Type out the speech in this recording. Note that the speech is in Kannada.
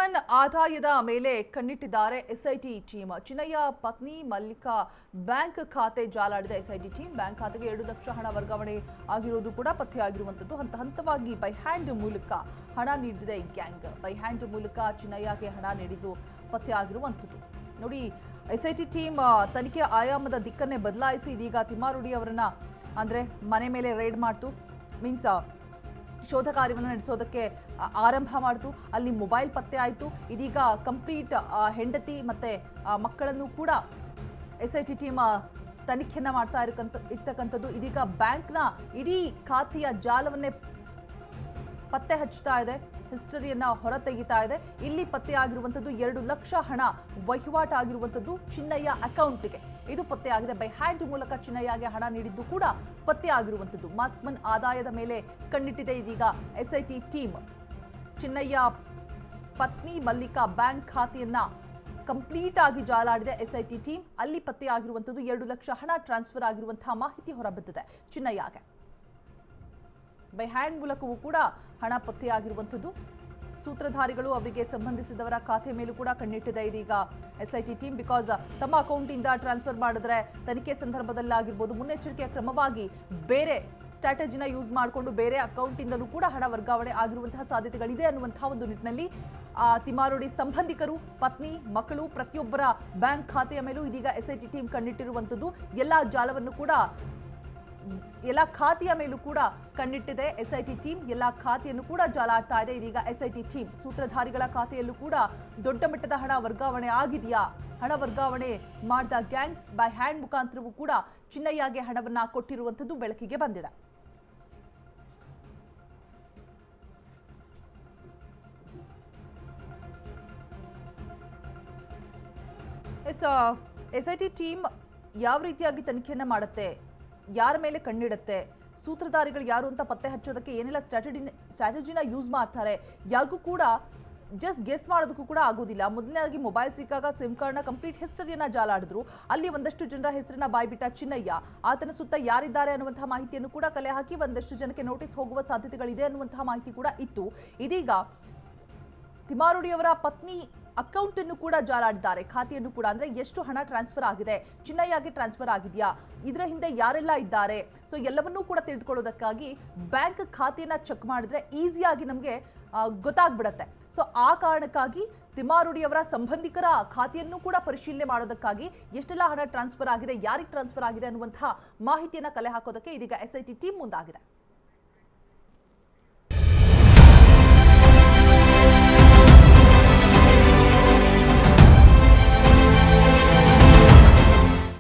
ಮಾಸ್ಕ್ಮನ್ ಆದಾಯದ ಮೇಲೆ ಕಣ್ಣಿಟ್ಟಿದ್ದಾರೆ ಎಸ್ಐಟಿ ಟೀಮ್. ಚಿನ್ನಯ್ಯ ಪತ್ನಿ ಮಲ್ಲಿಕಾ ಬ್ಯಾಂಕ್ ಖಾತೆ ಜಾಲಾಡಿದ ಎಸ್ಐಟಿ ಟೀಮ್. ಬ್ಯಾಂಕ್ ಖಾತೆಗೆ 2 ಲಕ್ಷ ಹಣ ವರ್ಗಾವಣೆ ಆಗಿರುವುದು ಕೂಡ ಪತ್ತೆಯಾಗಿರುವಂತದ್ದು. ಹಂತ ಹಂತವಾಗಿ ಬೈ ಹ್ಯಾಂಡ್ ಮೂಲಕ ಹಣ ನೀಡಿದೆ ಈ ಗ್ಯಾಂಗ್. ಬೈ ಹ್ಯಾಂಡ್ ಮೂಲಕ ಚಿನ್ನಯ್ಯಗೆ ಹಣ ನೀಡಿದ್ದು ಪತ್ತೆಯಾಗಿರುವಂತದ್ದು. ನೋಡಿ, ಎಸ್ಐಟಿ ಟೀಮ್ ತನಿಖೆ ಆಯಾಮದ ದಿಕ್ಕನ್ನೇ ಬದಲಾಯಿಸಿ ಇದೀಗ ತಿಮ್ಮಾರುಡಿ ಅವರನ್ನ ಅಂದ್ರೆ ಮನೆ ಮೇಲೆ ರೇಡ್ ಮಾಡ್ತು. ಮೀನ್ಸ್ ಶೋಧ ಕಾರ್ಯವನ್ನು ನಡೆಸೋದಕ್ಕೆ ಆರಂಭ ಮಾಡಿತು. ಅಲ್ಲಿ ಮೊಬೈಲ್ ಪತ್ತೆ ಆಯಿತು. ಇದೀಗ ಕಂಪ್ಲೀಟ್ ಹೆಂಡತಿ ಮತ್ತೆ ಮಕ್ಕಳನ್ನು ಕೂಡ ಎಸ್ಐಟಿ ಟೀಮ್ ತನಿಖೆಯನ್ನ ಮಾಡ್ತಾ ಇರ್ತಕ್ಕಂಥದ್ದು. ಇದೀಗ ಬ್ಯಾಂಕ್ನ ಇಡೀ ಖಾತೆಯ ಜಾಲವನ್ನೇ ಪತ್ತೆ ಹಚ್ಚುತ್ತಾ ಇದೆ, ಹಿಸ್ಟರಿಯನ್ನ ಹೊರ ತೆಗಿತಾ ಇದೆ. ಇಲ್ಲಿ ಪತ್ತೆಯಾಗಿರುವಂಥದ್ದು 2 ಲಕ್ಷ ಹಣ ವಹಿವಾಟಾಗಿರುವಂಥದ್ದು ಚಿನ್ನಯ್ಯ ಅಕೌಂಟ್ಗೆ. ಇದು ಪತ್ತೆಯಾಗಿದೆ. ಬೈ ಹ್ಯಾಂಡ್ ಮೂಲಕ ಚಿನ್ನಯ್ಯಗೆ ಹಣ ನೀಡಿದ್ದು ಕೂಡ ಪತ್ತೆಯಾಗಿರುವಂಥದ್ದು. ಮಾಸ್ಕ್ಮನ್ ಆದಾಯದ ಮೇಲೆ ಕಣ್ಣಿಟ್ಟಿದೆ ಇದೀಗ ಎಸ್ಐಟಿ ಟೀಮ್. ಚಿನ್ನಯ್ಯ ಪತ್ನಿ ಮಲ್ಲಿಕಾ ಬ್ಯಾಂಕ್ ಖಾತೆಯನ್ನ ಕಂಪ್ಲೀಟ್ ಆಗಿ ಜಾಲಾಡಿದೆ ಎಸ್ಐಟಿ ಟೀಮ್. ಅಲ್ಲಿ ಪತ್ತೆಯಾಗಿರುವಂಥದ್ದು 2 ಲಕ್ಷ ಹಣ ಟ್ರಾನ್ಸ್ಫರ್ ಆಗಿರುವಂತಹ ಮಾಹಿತಿ ಹೊರಬಿದ್ದಿದೆ ಚಿನ್ನಯ್ಯಗೆ. ಬೈ ಹ್ಯಾಂಡ್ ಮೂಲಕವೂ ಕೂಡ ಹಣ ಪತ್ತೆಯಾಗಿರುವಂಥದ್ದು. ಸೂತ್ರಧಾರಿಗಳು ಅವರಿಗೆ ಸಂಬಂಧಿಸಿದವರ ಖಾತೆ ಮೇಲೂ ಕೂಡ ಕಣ್ಣಿಟ್ಟಿದೆ ಇದೀಗ ಎಸ್ಐಟಿ ಟೀಮ್. ಬಿಕಾಸ್ ತಮ್ಮ ಅಕೌಂಟಿಂದ ಟ್ರಾನ್ಸ್ಫರ್ ಮಾಡಿದ್ರೆ ತನಿಖೆ ಸಂದರ್ಭದಲ್ಲಾಗಿರ್ಬೋದು ಮುನ್ನೆಚ್ಚರಿಕೆಯ ಕ್ರಮವಾಗಿ ಬೇರೆ ಸ್ಟ್ರಾಟಜಿನ ಯೂಸ್ ಮಾಡಿಕೊಂಡು ಬೇರೆ ಅಕೌಂಟಿಂದಲೂ ಕೂಡ ಹಣ ವರ್ಗಾವಣೆ ಆಗಿರುವಂತಹ ಸಾಧ್ಯತೆಗಳಿದೆ ಅನ್ನುವಂತಹ ಒಂದು ನಿಟ್ಟಿನಲ್ಲಿ ತಿಮ್ಮಾರುಡಿ ಸಂಬಂಧಿಕರು, ಪತ್ನಿ, ಮಕ್ಕಳು ಪ್ರತಿಯೊಬ್ಬರ ಬ್ಯಾಂಕ್ ಖಾತೆಯ ಮೇಲೂ ಇದೀಗ ಎಸ್ಐಟಿ ಟೀಮ್ ಕಣ್ಣಿಟ್ಟಿರುವಂಥದ್ದು. ಎಲ್ಲ ಖಾತೆಯ ಮೇಲೂ ಕೂಡ ಕಣ್ಣಿಟ್ಟಿದೆ ಎಸ್ಐಟಿ ಟೀಮ್. ಎಲ್ಲ ಖಾತೆಯನ್ನು ಕೂಡ ಜಾಲಾಡ್ತಾ ಇದೆ ಇದೀಗ ಎಸ್ಐಟಿ ಟೀಮ್. ಸೂತ್ರಧಾರಿಗಳ ಖಾತೆಯಲ್ಲೂ ಕೂಡ ದೊಡ್ಡ ಮಟ್ಟದ ಹಣ ವರ್ಗಾವಣೆ ಆಗಿದೆಯಾ? ಹಣ ವರ್ಗಾವಣೆ ಮಾಡಿದ ಗ್ಯಾಂಗ್ ಬೈ ಹ್ಯಾಂಡ್ ಮುಖಾಂತರವೂ ಕೂಡ ಚಿನ್ನಯ್ಯಗೆ ಹಣವನ್ನ ಕೊಟ್ಟಿರುವಂಥದ್ದು ಬೆಳಕಿಗೆ ಬಂದಿದೆ. ಎಸ್ಐಟಿ ಟೀಮ್ ಯಾವ ರೀತಿಯಾಗಿ ತನಿಖೆಯನ್ನ ಮಾಡುತ್ತೆ, ಯಾರ ಮೇಲೆ ಕಣ್ಣಿಡುತ್ತೆ, ಸೂತ್ರಧಾರಿಗಳು ಯಾರು ಅಂತ ಪತ್ತೆ ಹಚ್ಚೋದಕ್ಕೆ ಏನೆಲ್ಲ ಸ್ಟ್ರಾಟಜಿನ ಯೂಸ್ ಮಾಡ್ತಾರೆ, ಯಾರಿಗೂ ಕೂಡ ಜಸ್ಟ್ ಗೆಸ್ ಮಾಡೋದಕ್ಕೂ ಕೂಡ ಆಗೋದಿಲ್ಲ. ಮೊದಲನೇದಾಗಿ ಮೊಬೈಲ್ ಸಿಕ್ಕಾಗ ಸಿಮ್ ಕಾರ್ಡ್ನ ಕಂಪ್ಲೀಟ್ ಹಿಸ್ಟರಿಯನ್ನ ಜಾಲಾಡಿದ್ರು. ಅಲ್ಲಿ ಒಂದಷ್ಟು ಜನರ ಹೆಸರನ್ನ ಬಾಯ್ಬಿಟ್ಟ ಚಿನ್ನಯ್ಯ. ಆತನ ಸುತ್ತ ಯಾರಿದ್ದಾರೆ ಅನ್ನುವಂತಹ ಮಾಹಿತಿಯನ್ನು ಕೂಡ ಕಲೆ ಹಾಕಿ ಒಂದಷ್ಟು ಜನಕ್ಕೆ ನೋಟಿಸ್ ಹೋಗುವ ಸಾಧ್ಯತೆಗಳಿದೆ ಅನ್ನುವಂತಹ ಮಾಹಿತಿ ಕೂಡ ಇತ್ತು. ಇದೀಗ ತಿಮ್ಮಾರುಡಿಯವರ ಪತ್ನಿ ಅಕೌಂಟ್ ಅನ್ನು ಕೂಡ ಜಾಲಾಡಿದ್ದಾರೆ, ಖಾತೆಯನ್ನು ಕೂಡ. ಅಂದ್ರೆ ಎಷ್ಟು ಹಣ ಟ್ರಾನ್ಸ್ಫರ್ ಆಗಿದೆ, ಚಿನ್ನಯ್ಯಗೆ ಟ್ರಾನ್ಸ್ಫರ್ ಆಗಿದೆಯಾ, ಇದರ ಹಿಂದೆ ಯಾರೆಲ್ಲ ಇದ್ದಾರೆ, ಸೊ ಎಲ್ಲವನ್ನೂ ಕೂಡ ತಿಳಿದುಕೊಳ್ಳೋದಕ್ಕಾಗಿ ಬ್ಯಾಂಕ್ ಖಾತೆಯನ್ನ ಚೆಕ್ ಮಾಡಿದ್ರೆ ಈಸಿಯಾಗಿ ನಮಗೆ ಗೊತ್ತಾಗ್ಬಿಡತ್ತೆ. ಸೊ ಆ ಕಾರಣಕ್ಕಾಗಿ ತಿಮ್ಮಾರುಡಿಯವರ ಸಂಬಂಧಿಕರ ಖಾತೆಯನ್ನು ಕೂಡ ಪರಿಶೀಲನೆ ಮಾಡೋದಕ್ಕಾಗಿ ಎಷ್ಟೆಲ್ಲ ಹಣ ಟ್ರಾನ್ಸ್ಫರ್ ಆಗಿದೆ, ಯಾರಿಗೆ ಟ್ರಾನ್ಸ್ಫರ್ ಆಗಿದೆ ಅನ್ನುವಂತಹ ಮಾಹಿತಿಯನ್ನ ಕಲೆ ಹಾಕೋದಕ್ಕೆ ಇದೀಗ ಎಸ್ಐಟಿ ಟೀಮ್ ಮುಂದಾಗಿದೆ.